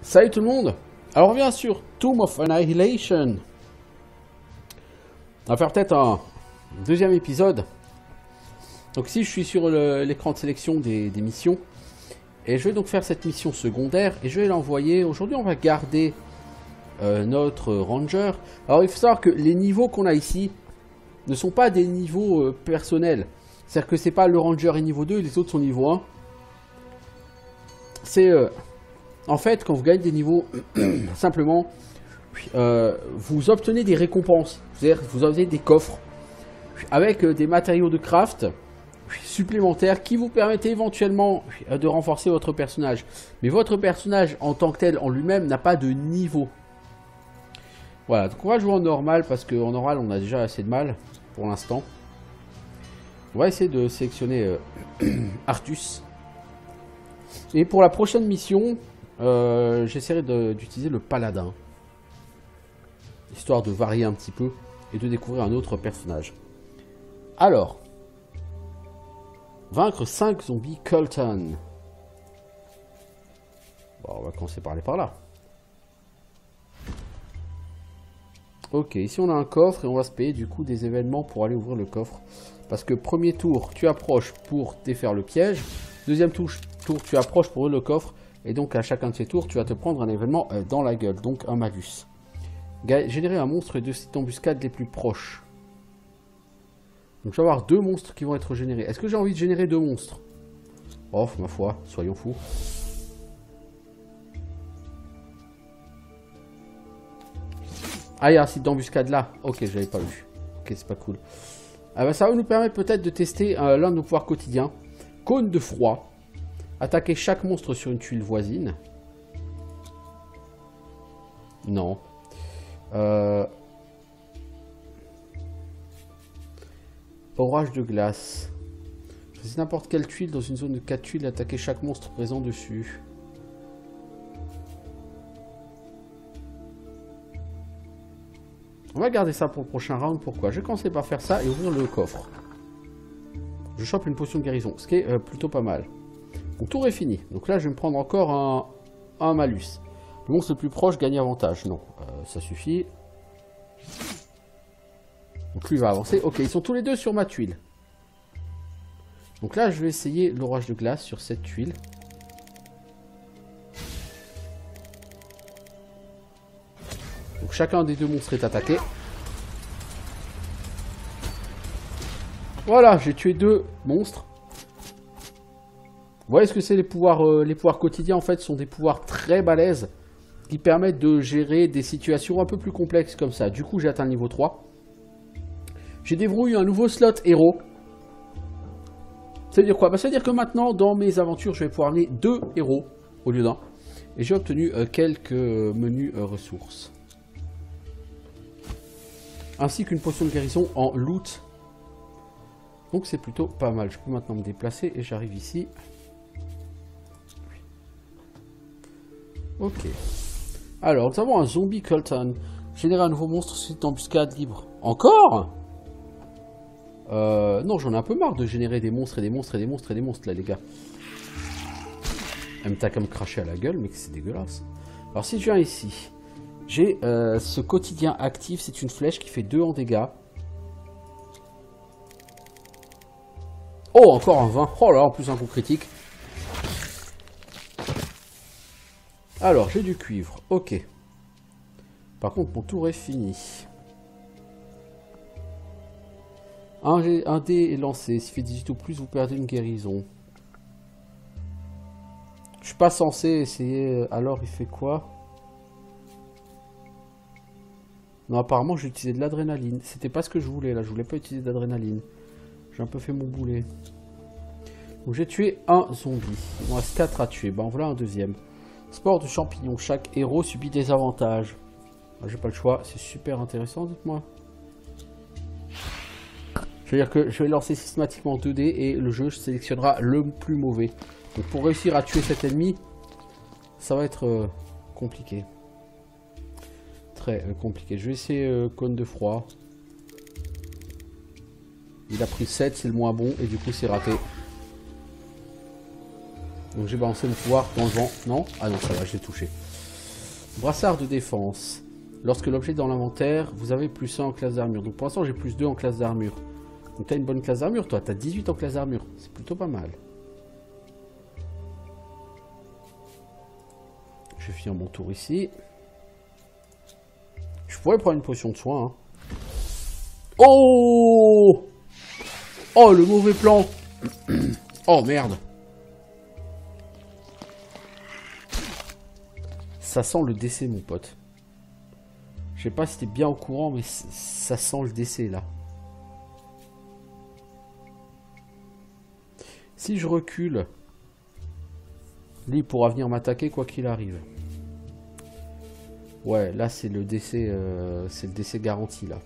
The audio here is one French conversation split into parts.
Salut tout le monde. Alors on revient sur Tomb of Annihilation. On va faire peut-être un deuxième épisode. Donc ici je suis sur l'écran de sélection des missions. Et je vais donc faire cette mission secondaire et je vais l'envoyer. Aujourd'hui on va garder notre ranger. Alors il faut savoir que les niveaux qu'on a ici ne sont pas des niveaux personnels. C'est-à-dire que c'est pas le ranger est niveau 2 et les autres sont niveau 1. C'est... en fait, quand vous gagnez des niveaux, simplement, vous obtenez des récompenses. C'est-à-dire vous obtenez des coffres avec des matériaux de craft supplémentaires qui vous permettent éventuellement de renforcer votre personnage. Mais votre personnage en tant que tel, en lui-même, n'a pas de niveau. Voilà, donc on va jouer en normal parce qu'en normal, on a déjà assez de mal pour l'instant. On va essayer de sélectionner Artus. Et pour la prochaine mission... j'essaierai d'utiliser le paladin, histoire de varier un petit peu et de découvrir un autre personnage. Alors, vaincre 5 zombies Colton. Bon, on va commencer par aller par là. Ok, ici on a un coffre et on va se payer du coup des événements pour aller ouvrir le coffre. Parce que premier tour, tu approches pour défaire le piège. Deuxième tour, tu approches pour ouvrir le coffre. Et donc à chacun de ces tours, tu vas te prendre un événement dans la gueule, donc un malus. Générer un monstre de cette embuscade les plus proches. Donc je vais avoir 2 monstres qui vont être générés. Est-ce que j'ai envie de générer 2 monstres? Oh, ma foi, soyons fous. Ah, il y a un site d'embuscade là. Ok, j'avais pas vu. Ok, c'est pas cool. Ah bah, ça va nous permettre peut-être de tester l'un de nos pouvoirs quotidiens. Cône de froid. Attaquer chaque monstre sur une tuile voisine. Non. Orage de glace. Choisis n'importe quelle tuile dans une zone de 4 tuiles. Attaquer chaque monstre présent dessus. On va garder ça pour le prochain round. Pourquoi? Je vais commencer par faire ça et ouvrir le coffre. Je chope une potion de guérison. Ce qui est plutôt pas mal. Mon tour est fini. Donc là, je vais me prendre encore un malus. Le monstre le plus proche gagne avantage. Non, ça suffit. Donc lui va avancer. Ok, ils sont tous les deux sur ma tuile. Donc là, je vais essayer l'orage de glace sur cette tuile. Donc chacun des 2 monstres est attaqué. Voilà, j'ai tué 2 monstres. Vous voyez ce que c'est les pouvoirs quotidiens en fait sont des pouvoirs très balèzes qui permettent de gérer des situations un peu plus complexes comme ça. Du coup j'ai atteint le niveau 3. J'ai débrouillé un nouveau slot héros. Ça veut dire quoi? Ça veut dire que maintenant dans mes aventures je vais pouvoir amener 2 héros au lieu d'1. Et j'ai obtenu quelques menus ressources. Ainsi qu'une potion de guérison en loot. Donc c'est plutôt pas mal. Je peux maintenant me déplacer et j'arrive ici. Ok. Alors, nous avons un zombie Colton. Générer un nouveau monstre suite d'embuscade libre. Encore? Non, j'en ai un peu marre de générer des monstres et des monstres et des monstres et des monstres là, les gars. Elle me t'a comme craché à la gueule, mais c'est dégueulasse. Alors, si je viens ici, j'ai ce quotidien actif. C'est une flèche qui fait 2 en dégâts. Oh, encore un 20. Oh là, en plus un coup critique. Alors, j'ai du cuivre. Ok. Par contre, mon tour est fini. Un dé est lancé. S'il fait 18 ou plus, vous perdez une guérison. Je suis pas censé essayer... Alors, il fait quoi? Non, apparemment, j'ai utilisé de l'adrénaline. C'était pas ce que je voulais, là. Je voulais pas utiliser d'adrénaline. J'ai un peu fait mon boulet. Donc, j'ai tué un zombie. Il me reste 4 à tuer. Ben, voilà un deuxième. Sport de champignon. Chaque héros subit des avantages. J'ai pas le choix. C'est super intéressant, dites-moi. Je veux dire que je vais lancer systématiquement 2 dés et le jeu sélectionnera le plus mauvais. Donc pour réussir à tuer cet ennemi, ça va être compliqué. Très compliqué. Je vais essayer cône de froid. Il a pris 7, c'est le moins bon et du coup c'est raté. Donc j'ai balancé le pouvoir dans le vent. Non? Ah non, ça va, je l'ai touché. Brassard de défense. Lorsque l'objet est dans l'inventaire, vous avez plus 1 en classe d'armure. Donc pour l'instant, j'ai plus 2 en classe d'armure. Donc t'as une bonne classe d'armure, toi. T'as 18 en classe d'armure. C'est plutôt pas mal. Je vais finir mon tour ici. Je pourrais prendre une potion de soin. Hein. Oh! Oh, le mauvais plan. Oh, merde. Ça sent le décès, mon pote. Je sais pas si t'es bien au courant, mais ça sent le décès, là. Si je recule, lui pourra venir m'attaquer quoi qu'il arrive. Ouais, là, c'est le décès garanti, là.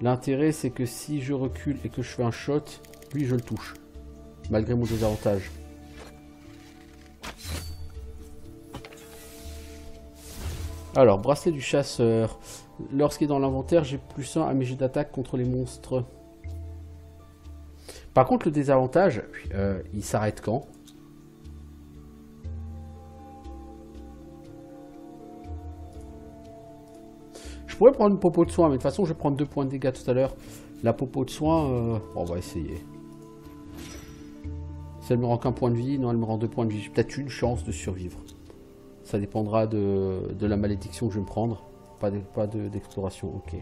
L'intérêt, c'est que si je recule et que je fais un shot, lui, je le touche. Malgré mon désavantage. Alors, bracelet du chasseur. Lorsqu'il est dans l'inventaire, j'ai plus 1 à mes jets d'attaque contre les monstres. Par contre, le désavantage, il s'arrête quand? Je pourrais prendre une popo de soin, mais de toute façon, je vais prendre 2 points de dégâts tout à l'heure. La popo de soin, on va essayer. Si elle me rend qu'un point de vie, non, elle me rend 2 points de vie. J'ai peut-être une chance de survivre. Ça dépendra de la malédiction que je vais me prendre. Pas d'exploration, ok.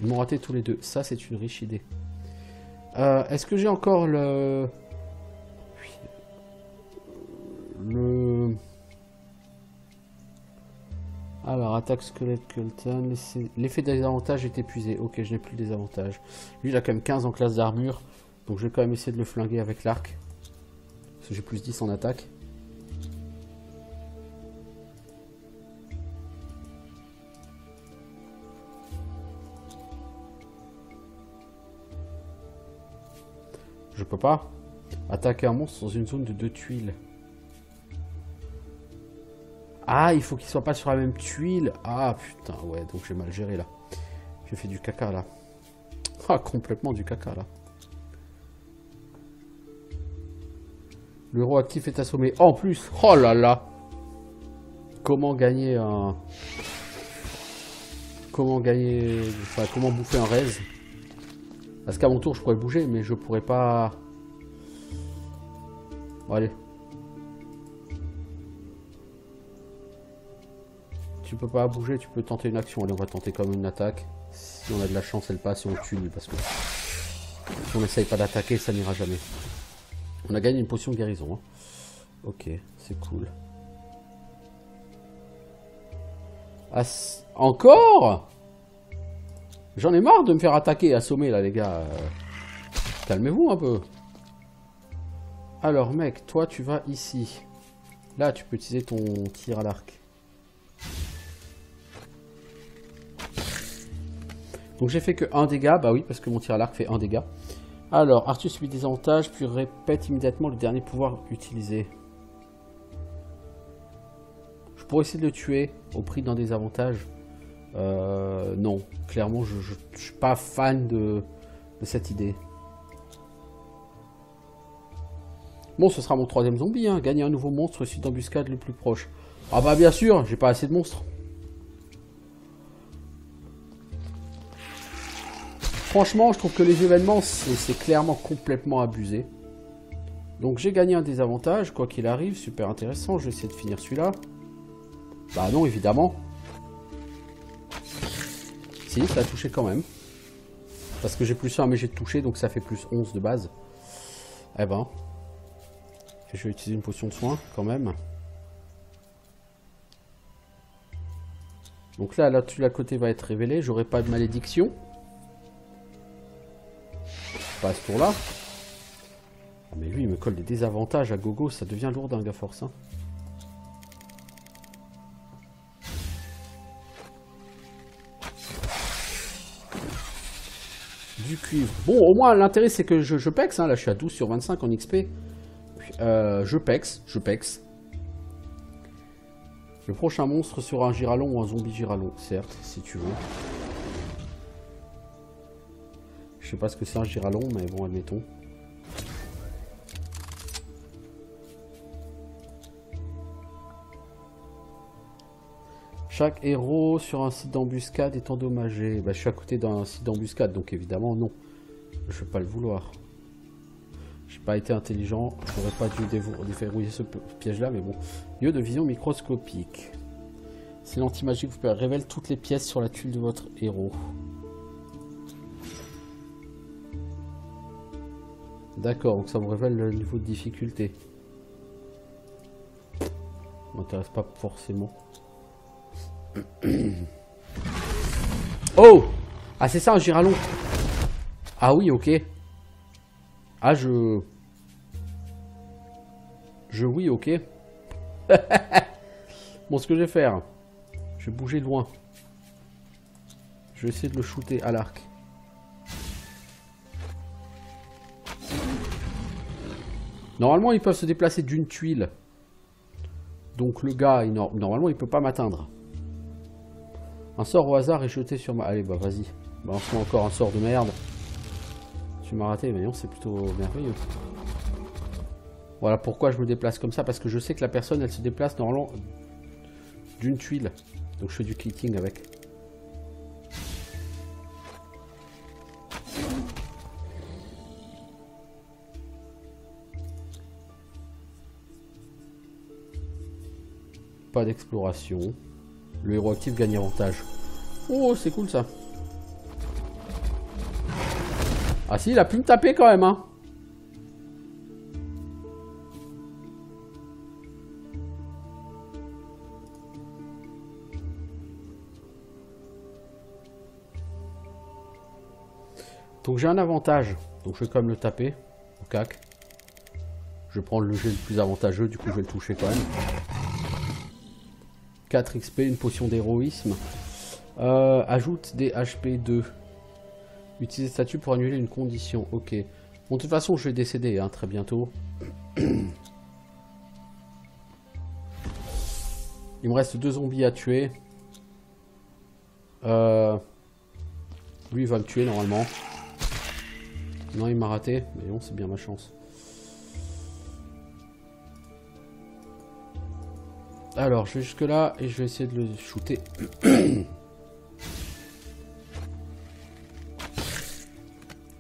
Ils m'ont raté tous les deux. Ça, c'est une riche idée. Est-ce que j'ai encore le... Alors, attaque squelette, Kultan. L'effet des avantages est épuisé. Ok, je n'ai plus des avantages. Lui, il a quand même 15 en classe d'armure. Donc, je vais quand même essayer de le flinguer avec l'arc. Parce que j'ai plus 10 en attaque. Je peux pas attaquer un monstre dans une zone de 2 tuiles. Ah, il faut qu'il soit pas sur la même tuile. Ah, putain, ouais, donc j'ai mal géré, là. J'ai fait du caca, là. Ah, complètement du caca, là. Le héros actif est assommé. En plus, oh là là. Comment gagner un... Comment gagner... Enfin, comment bouffer un raise? Parce qu'à mon tour, je pourrais bouger, mais je pourrais pas... Bon, allez. Tu peux pas bouger, tu peux tenter une action. Allez, on va tenter comme une attaque. Si on a de la chance, elle passe et on le tue, parce que si on n'essaye pas d'attaquer, ça n'ira jamais. On a gagné une potion de guérison. Hein. Ok, c'est cool. Ah, encore? J'en ai marre de me faire attaquer et assommer, là, les gars. Calmez-vous un peu. Alors, mec, toi, tu vas ici. Là, tu peux utiliser ton tir à l'arc. Donc j'ai fait que 1 dégât, bah oui, parce que mon tir à l'arc fait 1 dégât. Alors, Arthur subit des avantages, puis répète immédiatement le dernier pouvoir utilisé. Je pourrais essayer de le tuer au prix d'un désavantage. Non, clairement, je suis pas fan de cette idée. Bon, ce sera mon 3e zombie, hein. Gagner un nouveau monstre, site d'embuscade le plus proche. Ah bah bien sûr, j'ai pas assez de monstres. Franchement, je trouve que les événements, c'est clairement complètement abusé. Donc j'ai gagné un désavantage, quoi qu'il arrive, super intéressant. Je vais essayer de finir celui-là. Bah non, évidemment. Si, ça a touché quand même. Parce que j'ai plus 1 à mes jets de toucher, donc ça fait plus 11 de base. Eh ben. Je vais utiliser une potion de soin, quand même. Donc là, là-dessus, la côté va être révélée. J'aurai pas de malédiction. Pas à ce tour-là. Ah, mais lui, il me colle des désavantages à gogo. Ça devient lourdingue à force. Hein. Du cuivre. Bon, au moins, l'intérêt, c'est que je pexe. Hein. Là, je suis à 12 sur 25 en XP. Je pexe. Le prochain monstre sera un giralon ou un zombie giralon, certes, si tu veux. Je sais pas ce que c'est un giralon, mais bon, admettons. Chaque héros sur un site d'embuscade est endommagé. Bah, je suis à côté d'un site d'embuscade, donc évidemment non. Je vais pas le vouloir. J'ai pas été intelligent, j'aurais pas dû déverrouiller ce piège là, mais bon. Lieu de vision microscopique. C'est l'anti-magique vous révèle toutes les pièces sur la tuile de votre héros. D'accord, donc ça me révèle le niveau de difficulté. Ça m'intéresse pas forcément. Oh! Ah c'est ça un giralon. Ah oui, ok. Ah oui, ok. Bon, ce que je vais faire, je vais bouger loin. Je vais essayer de le shooter à l'arc. Normalement, ils peuvent se déplacer d'une tuile. Donc le gars, normalement, il peut pas m'atteindre. Un sort au hasard est jeté sur ma... Allez, bah vas-y. Balance-moi encore un sort de merde. Tu m'as raté, mais non, c'est plutôt merveilleux. Voilà pourquoi je me déplace comme ça, parce que je sais que la personne, elle se déplace normalement d'une tuile. Donc je fais du kitting avec. Pas d'exploration. Le héros actif gagne avantage. Oh, c'est cool ça. Ah si, il a pu me taper quand même, hein. Donc j'ai un avantage. Donc je vais quand même le taper. Au cac. Je vais prendre le jet le plus avantageux, du coup je vais le toucher quand même. 4 XP, une potion d'héroïsme. Ajoute des HP 2. Utiliser statut pour annuler une condition. Ok. Bon, de toute façon, je vais décéder hein, très bientôt. Il me reste 2 zombies à tuer. Lui, il va me tuer normalement. Non, il m'a raté. Mais bon, c'est bien ma chance. Alors, je vais jusque là et je vais essayer de le shooter.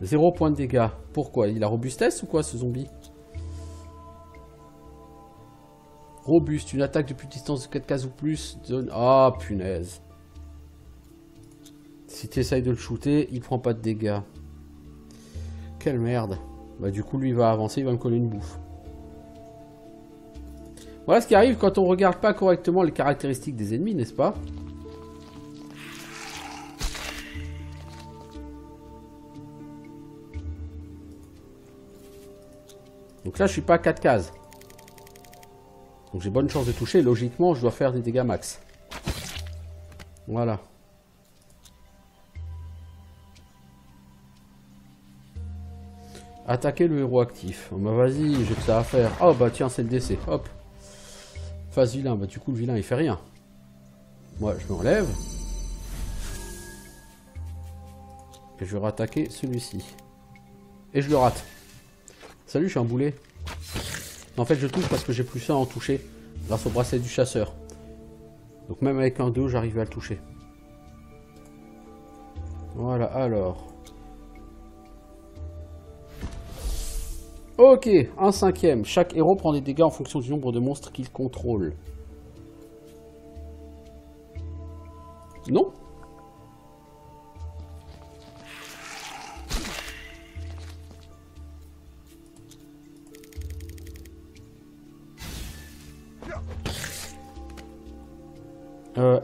0 point de dégâts. Pourquoi? Il a robustesse ou quoi ce zombie? Robuste, une attaque depuis distance de 4 cases ou plus donne... Ah, punaise. Si tu essayes de le shooter, il prend pas de dégâts. Quelle merde. Bah du coup lui il va avancer, il va me coller une bouffe. Voilà ce qui arrive quand on regarde pas correctement les caractéristiques des ennemis, n'est-ce pas? Donc là je suis pas à 4 cases. Donc j'ai bonne chance de toucher, logiquement je dois faire des dégâts max. Voilà. Attaquer le héros actif. Oh, bah vas-y, j'ai que ça à faire. Oh bah tiens, c'est le décès. Hop. Phase vilain. Bah du coup, le vilain, il fait rien. Moi, je m'enlève. Et je vais rattaquer celui-ci. Et je le rate. Salut, je suis un boulet. En fait, je touche parce que j'ai plus 1 à en toucher. Grâce au bracelet du chasseur. Donc même avec un 2, j'arrive à le toucher. Voilà, alors... Ok, un 5e. Chaque héros prend des dégâts en fonction du nombre de monstres qu'il contrôle. Non?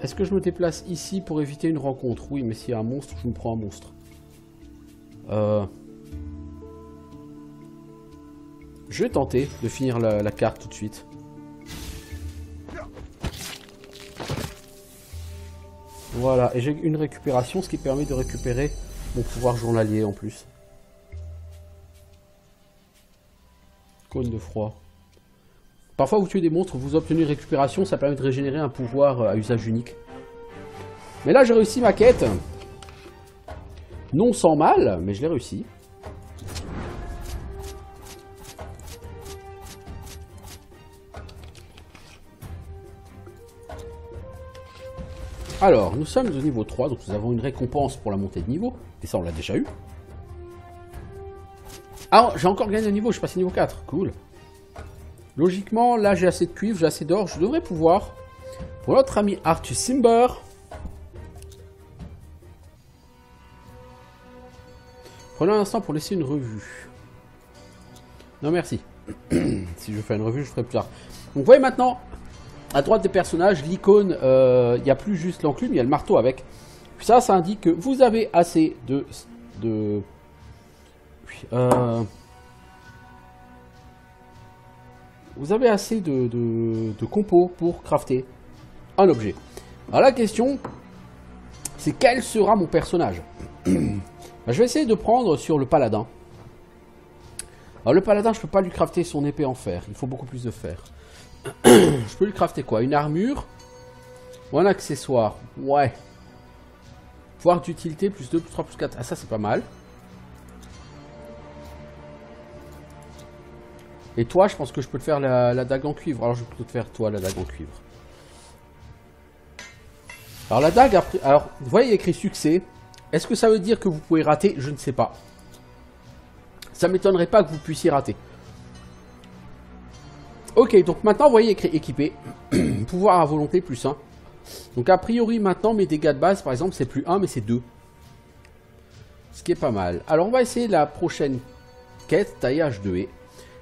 Est-ce que je me déplace ici pour éviter une rencontre? Oui, mais s'il y a un monstre, je me prends un monstre. Je vais tenter de finir la carte tout de suite. Voilà, et j'ai une récupération, ce qui permet de récupérer mon pouvoir journalier en plus. Cône de froid. Parfois vous tuez des monstres, vous obtenez une récupération, ça permet de régénérer un pouvoir à usage unique. Mais là j'ai réussi ma quête. Non sans mal, mais je l'ai réussi. Alors, nous sommes au niveau 3, donc nous avons une récompense pour la montée de niveau. Et ça, on l'a déjà eu. Ah, j'ai encore gagné de niveau, je suis passé niveau 4. Cool. Logiquement, là, j'ai assez de cuivre, j'ai assez d'or. Je devrais pouvoir, pour notre ami Arthur Simber, prenez un instant pour laisser une revue. Non, merci. Si je fais une revue, je ferai plus tard. Donc, vous voyez maintenant, à droite des personnages, l'icône, il n'y a plus juste l'enclume, il y a le marteau avec. Puis ça indique que vous avez assez de vous avez assez de compos pour crafter un objet. Alors la question, c'est quel sera mon personnage? Je vais essayer de prendre sur le paladin. Alors le paladin, je peux pas lui crafter son épée en fer, il faut beaucoup plus de fer. Je peux lui crafter quoi? Une armure ou un accessoire? Ouais. Pouvoir d'utilité, plus 2, plus 3, plus 4. Ah ça c'est pas mal. Et toi, je pense que je peux te faire la dague en cuivre. Alors je vais plutôt te faire toi la dague en cuivre. Alors la dague, après, alors vous voyez il y a écrit succès. Est-ce que ça veut dire que vous pouvez rater? Je ne sais pas. Ça m'étonnerait pas que vous puissiez rater. Ok, donc maintenant vous voyez écrit équipé. Pouvoir à volonté plus 1. Donc a priori maintenant mes dégâts de base par exemple c'est plus 1 mais c'est 2. Ce qui est pas mal. Alors on va essayer la prochaine quête, taillage de haie.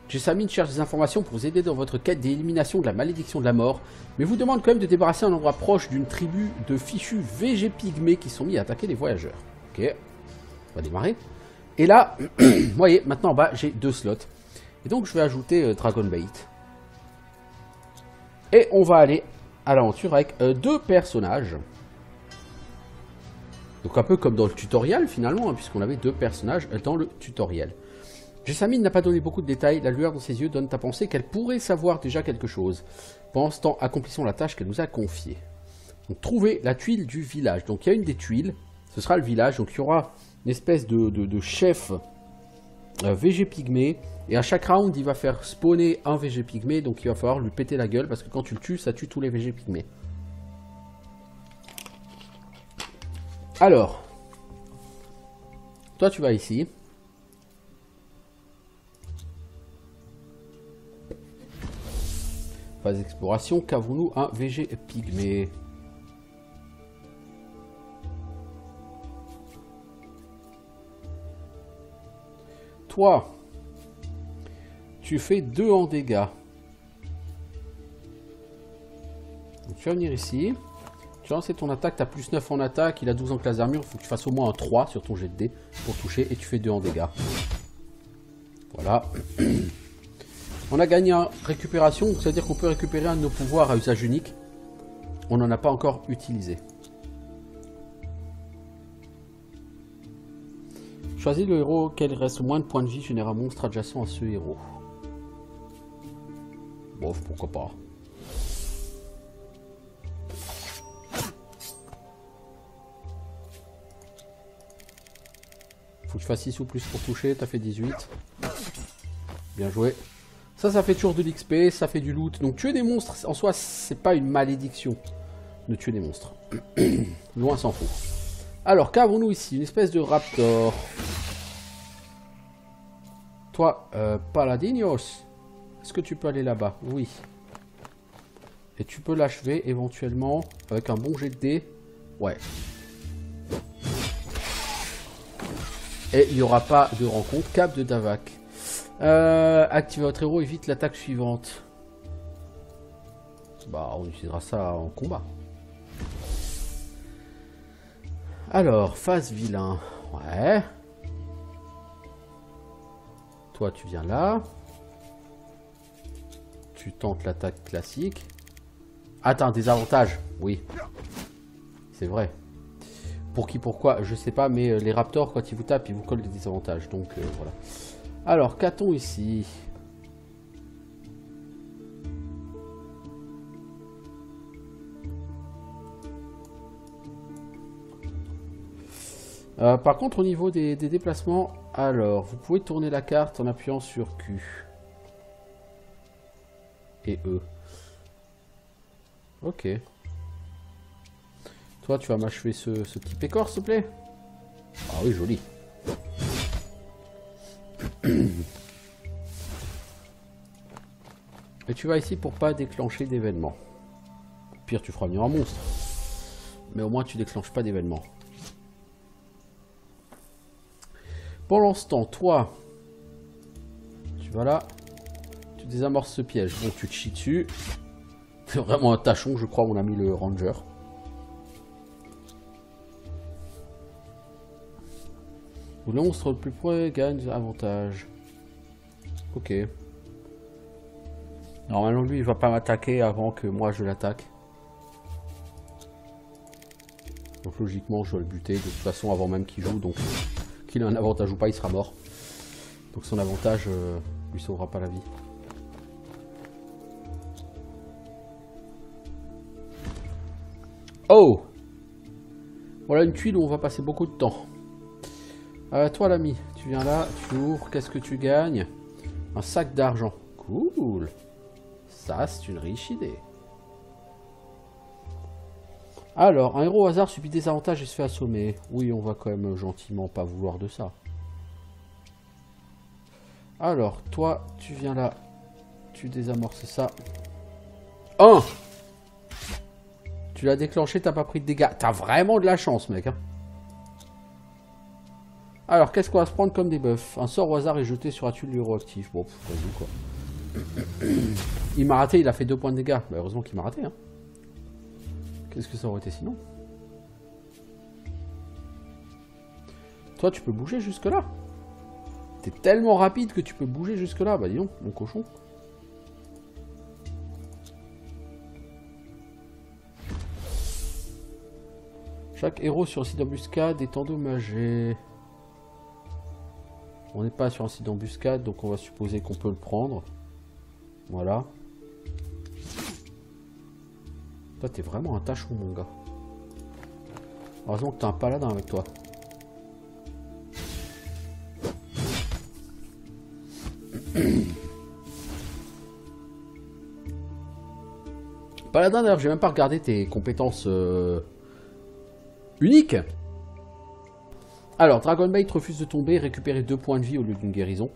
Jessamine cherche des informations pour vous aider dans votre quête d'élimination de la malédiction de la mort, mais vous demande quand même de débarrasser un endroit proche d'une tribu de fichus VG pygmées qui sont mis à attaquer les voyageurs. Ok, on va démarrer. Et là, vous voyez, maintenant en bas, j'ai 2 slots. Et donc je vais ajouter Dragon Bait. Et on va aller à l'aventure avec 2 personnages. Donc un peu comme dans le tutoriel finalement, hein, puisqu'on avait 2 personnages dans le tutoriel. Jessamine n'a pas donné beaucoup de détails, la lueur dans ses yeux donne à penser qu'elle pourrait savoir déjà quelque chose. Pendant ce temps, accomplissons la tâche qu'elle nous a confiée. Donc trouver la tuile du village. Donc il y a une des tuiles, ce sera le village, donc il y aura une espèce de chef VG pygmée, et à chaque round il va faire spawner un VG pygmée, donc il va falloir lui péter la gueule, parce que quand tu le tues, ça tue tous les VG pygmées. Alors, toi tu vas ici. Phase d'exploration, qu'avons-nous un VG pygmée? Toi, tu fais 2 en dégâts. Donc, tu vas venir ici. Tu vas lancer ton attaque, tu as plus 9 en attaque, il a 12 en classe d'armure, il faut que tu fasses au moins un 3 sur ton jet de dés pour toucher et tu fais 2 en dégâts. Voilà. On a gagné en récupération, c'est-à-dire qu'on peut récupérer un de nos pouvoirs à usage unique. On n'en a pas encore utilisé. Choisis le héros auquel il reste moins de points de vie, génère un monstre adjacent à ce héros. Bon, pourquoi pas. Faut que je fasse 6 ou plus pour toucher, t'as fait 18. Bien joué. Ça fait toujours de l'XP, ça fait du loot. Donc tuer des monstres, en soi, c'est pas une malédiction de tuer des monstres. Loin s'en faut. Alors, qu'avons-nous ici? Une espèce de raptor. Toi, Paladinos, est-ce que tu peux aller là-bas? Oui. Et tu peux l'achever éventuellement avec un bon jet de dés. Ouais. Et il n'y aura pas de rencontre. Cap de Davak. Activez votre héros, évite l'attaque suivante. Bah, on utilisera ça en combat. Alors, phase vilain. Ouais. Toi, tu viens là. Tu tentes l'attaque classique. Attends, des avantages. Oui. C'est vrai. Pour qui, pourquoi, je sais pas, mais les raptors, quand ils vous tapent, ils vous collent des désavantages. Donc, voilà. Alors, qu'a-t-on ici? Par contre, au niveau des déplacements, alors, vous pouvez tourner la carte en appuyant sur Q. Et E. Ok. Toi, tu vas m'achever ce petit pécor, s'il te plaît? Ah oui, joli. Et tu vas ici pour pas déclencher d'événements. Pire, tu feras venir un monstre. Mais au moins, tu déclenches pas d'événements. Pendant ce temps, toi, tu vas là, tu désamorces ce piège. Bon, tu te chies dessus. C'est vraiment un tachon, je crois, mon ami le ranger. Le monstre le plus près gagne avantage. Ok. Normalement, lui, il va pas m'attaquer avant que moi je l'attaque. Donc logiquement, je dois le buter de toute façon avant même qu'il joue. Donc qu'il ait un avantage ou pas, il sera mort. Donc son avantage lui sauvera pas la vie. Oh! Voilà une tuile où on va passer beaucoup de temps. Toi l'ami, tu viens là, tu ouvres, qu'est-ce que tu gagnes? Un sac d'argent. Cool. Ça, c'est une riche idée. Alors, un héros au hasard subit des avantages et se fait assommer. Oui, on va quand même gentiment pas vouloir de ça. Alors, toi, tu viens là. Tu désamorces ça. 1! Tu l'as déclenché, t'as pas pris de dégâts. T'as vraiment de la chance, mec. Hein. Alors, qu'est-ce qu'on va se prendre comme debuff? Un sort au hasard est jeté sur la tuile du héros actif. Bon, vas-y, quoi. Il m'a raté, il a fait 2 points de dégâts. Bah, heureusement qu'il m'a raté, hein. Qu'est-ce que ça aurait été sinon? Toi, tu peux bouger jusque-là. T'es tellement rapide que tu peux bouger jusque-là. Bah dis donc, mon cochon. Chaque héros sur un site d'embuscade est endommagé. On n'est pas sur un site d'embuscade, donc on va supposer qu'on peut le prendre. Voilà. Toi, t'es vraiment un tachon, mon gars. Heureusement que t'as un paladin avec toi. Paladin, d'ailleurs, j'ai même pas regardé tes compétences uniques. Alors, Dragonbait refuse de tomber, récupérer 2 points de vie au lieu d'une guérison.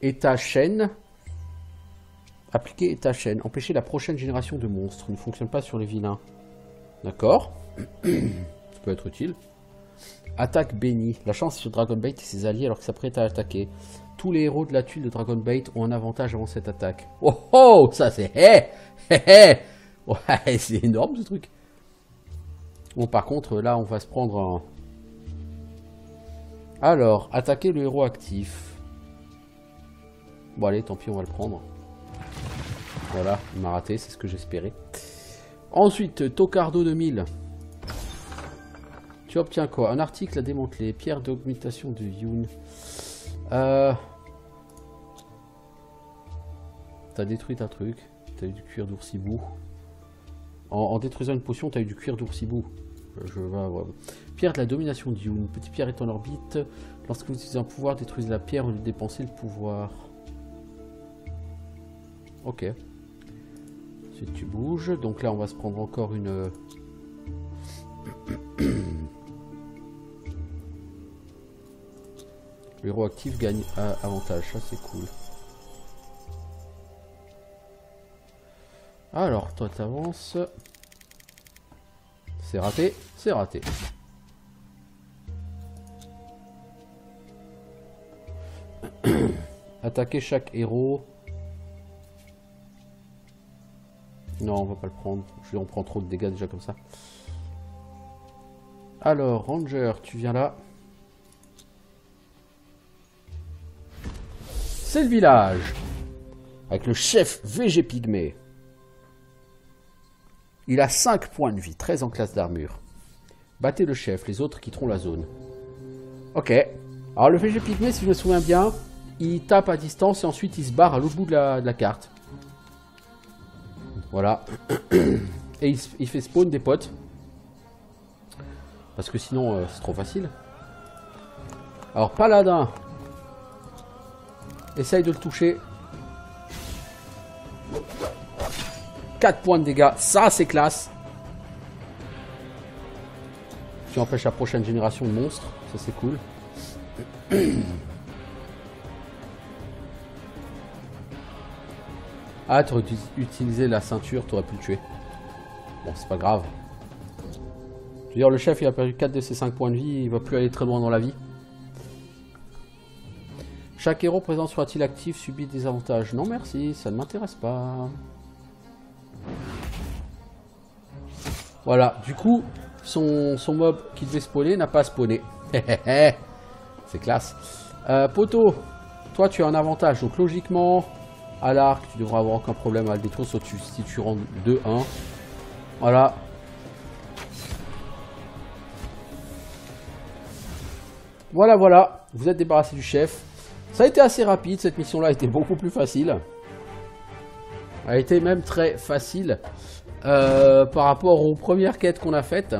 État chaîne. Appliquer état chaîne. Empêcher la prochaine génération de monstres. Ne fonctionne pas sur les vilains. D'accord. Ça peut être utile. Attaque bénie. La chance sur Dragonbait et ses alliés alors qu'il s'apprête à attaquer. Tous les héros de la tuile de Dragonbait ont un avantage avant cette attaque. Oh oh, ça c'est... Ouais, c'est énorme ce truc. Bon, par contre, là, on va se prendre un... Alors, attaquer le héros actif. Bon, allez, tant pis, on va le prendre. Voilà, il m'a raté, c'est ce que j'espérais. Ensuite, Tocardo 2000. Tu obtiens quoi? Un article à démanteler. Pierre d'augmentation de Yoon. T'as détruit un truc. T'as eu du cuir d'oursibou. En détruisant une potion, t'as eu du cuir d'oursibou. Je vais avoir... Pierre de la domination de Yoon. Petite pierre est en orbite. Lorsque vous utilisez un pouvoir, détruisez la pierre au lieu de dépenser le pouvoir. Ok. Ensuite, tu bouges. Donc là, on va se prendre encore une... Le héros actif gagne avantage. Ça, c'est cool. Alors, toi, t'avances. C'est raté. C'est raté. Attaquer chaque héros. Non, on va pas le prendre. On prend trop de dégâts déjà comme ça. Alors, Ranger, tu viens là. C'est le village. Avec le chef VG Pygmée. Il a 5 points de vie, 13 en classe d'armure. Battez le chef, les autres quitteront la zone. Ok. Alors le VG Pygmée, si je me souviens bien, il tape à distance et ensuite il se barre à l'autre bout de la carte. Voilà. Et il fait spawn des potes. parce que sinon c'est trop facile. Alors paladin, essaye de le toucher. 4 points de dégâts, ça c'est classe. Tu empêches la prochaine génération de monstres, ça c'est cool. Ah, tu aurais utilisé la ceinture, tu aurais pu le tuer. Bon, c'est pas grave. Je veux dire, le chef il a perdu 4 de ses 5 points de vie, il va plus aller très loin dans la vie. Chaque héros présent sur la île active subit des avantages. Non merci, ça ne m'intéresse pas. Voilà, du coup, son mob qui devait spawner n'a pas spawné. C'est classe. Poto, toi tu as un avantage, donc logiquement, à l'arc, tu devras avoir aucun problème à le détruire, sauf si tu rentres 2-1. Voilà. Voilà, voilà, vous êtes débarrassé du chef. Ça a été assez rapide, cette mission-là a été beaucoup plus facile. Elle a été même très facile par rapport aux premières quêtes qu'on a faites.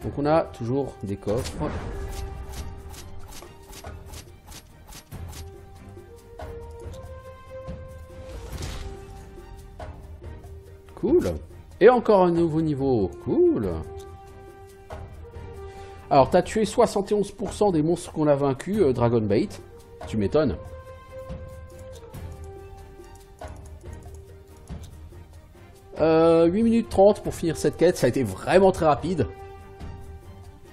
Donc on a toujours des coffres. Cool. Et encore un nouveau niveau. Cool. Alors, tu as tué 71% des monstres qu'on a vaincus, Dragon Bait. Tu m'étonnes. « 8 minutes 30 pour finir cette quête. Ça a été vraiment très rapide.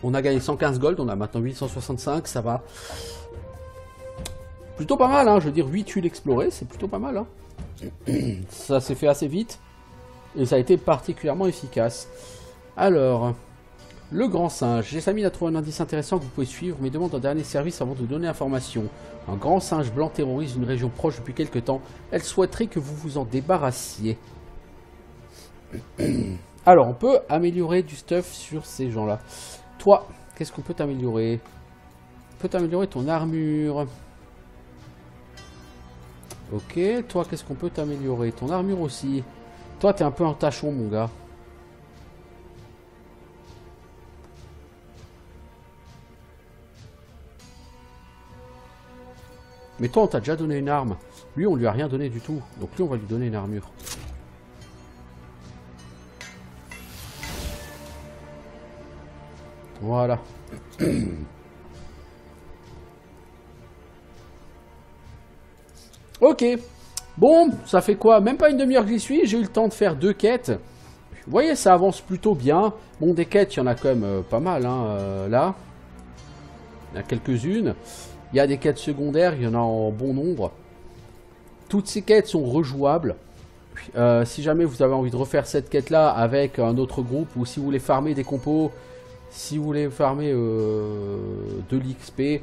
On a gagné 115 gold. On a maintenant 865. Ça va. Plutôt pas mal, hein. Je veux dire, 8 tuiles explorées. C'est plutôt pas mal, hein. Ça s'est fait assez vite. Et ça a été particulièrement efficace. Alors... Le grand singe. Jessamine a trouvé un indice intéressant que vous pouvez suivre, mais demande un dernier service avant de donner information. Un grand singe blanc terrorise une région proche depuis quelque temps. Elle souhaiterait que vous vous en débarrassiez. Alors, on peut améliorer du stuff sur ces gens-là. Toi, qu'est-ce qu'on peut t'améliorer? On peut t'améliorer ton armure. Ok, toi, qu'est-ce qu'on peut t'améliorer? Ton armure aussi. Toi, t'es un peu un tachon, mon gars. Mais toi, on t'a déjà donné une arme. Lui, on lui a rien donné du tout. Donc lui, on va lui donner une armure. Voilà. Ok. Bon, ça fait quoi? Même pas une demi-heure que j'y suis. J'ai eu le temps de faire 2 quêtes. Vous voyez, ça avance plutôt bien. Bon, des quêtes, il y en a quand même pas mal. Hein, là. Il y en a quelques-unes. Il y a des quêtes secondaires, il y en a en bon nombre. Toutes ces quêtes sont rejouables. Si jamais vous avez envie de refaire cette quête-là avec un autre groupe, ou si vous voulez farmer des compos, si vous voulez farmer de l'XP,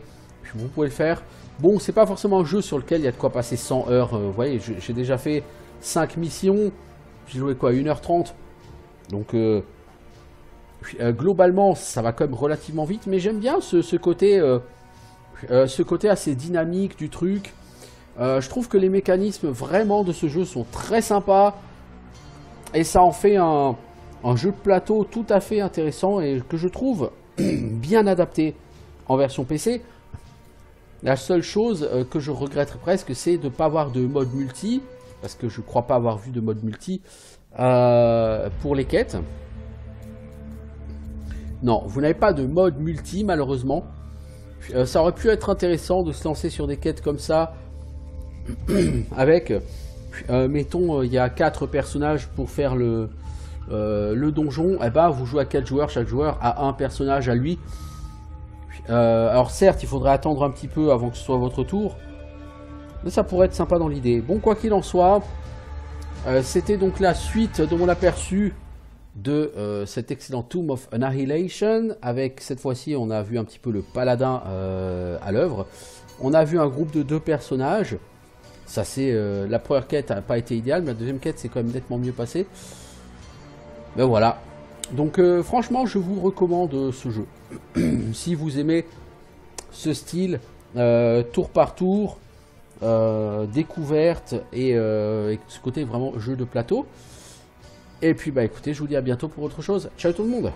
vous pouvez le faire. Bon, c'est pas forcément un jeu sur lequel il y a de quoi passer 100 heures. Vous voyez, j'ai déjà fait 5 missions. J'ai joué quoi, 1h30. Donc, globalement, ça va quand même relativement vite. Mais j'aime bien ce côté... ce côté assez dynamique du truc. Je trouve que les mécanismes vraiment de ce jeu sont très sympas. Et ça en fait un jeu de plateau tout à fait intéressant et que je trouve bien adapté en version PC. La seule chose que je regretterais presque, c'est de ne pas avoir de mode multi. Parce que je ne crois pas avoir vu de mode multi pour les quêtes. Non, vous n'avez pas de mode multi malheureusement. Ça aurait pu être intéressant de se lancer sur des quêtes comme ça avec, mettons, il y a 4 personnages pour faire le donjon. Et bah, vous jouez à 4 joueurs, chaque joueur a un personnage à lui. Alors certes, il faudrait attendre un petit peu avant que ce soit votre tour, mais ça pourrait être sympa dans l'idée. Bon, quoi qu'il en soit, c'était donc la suite de mon aperçu de cet excellent Tomb of Annihilation. Avec cette fois-ci, on a vu un petit peu le paladin à l'œuvre. On a vu un groupe de 2 personnages. Ça, c'est la première quête n'a pas été idéale, mais la deuxième quête c'est quand même nettement mieux passé. Ben voilà. Donc franchement, je vous recommande ce jeu. Si vous aimez ce style tour par tour, découverte et ce côté vraiment jeu de plateau. Et puis bah écoutez, je vous dis à bientôt pour autre chose. Ciao tout le monde.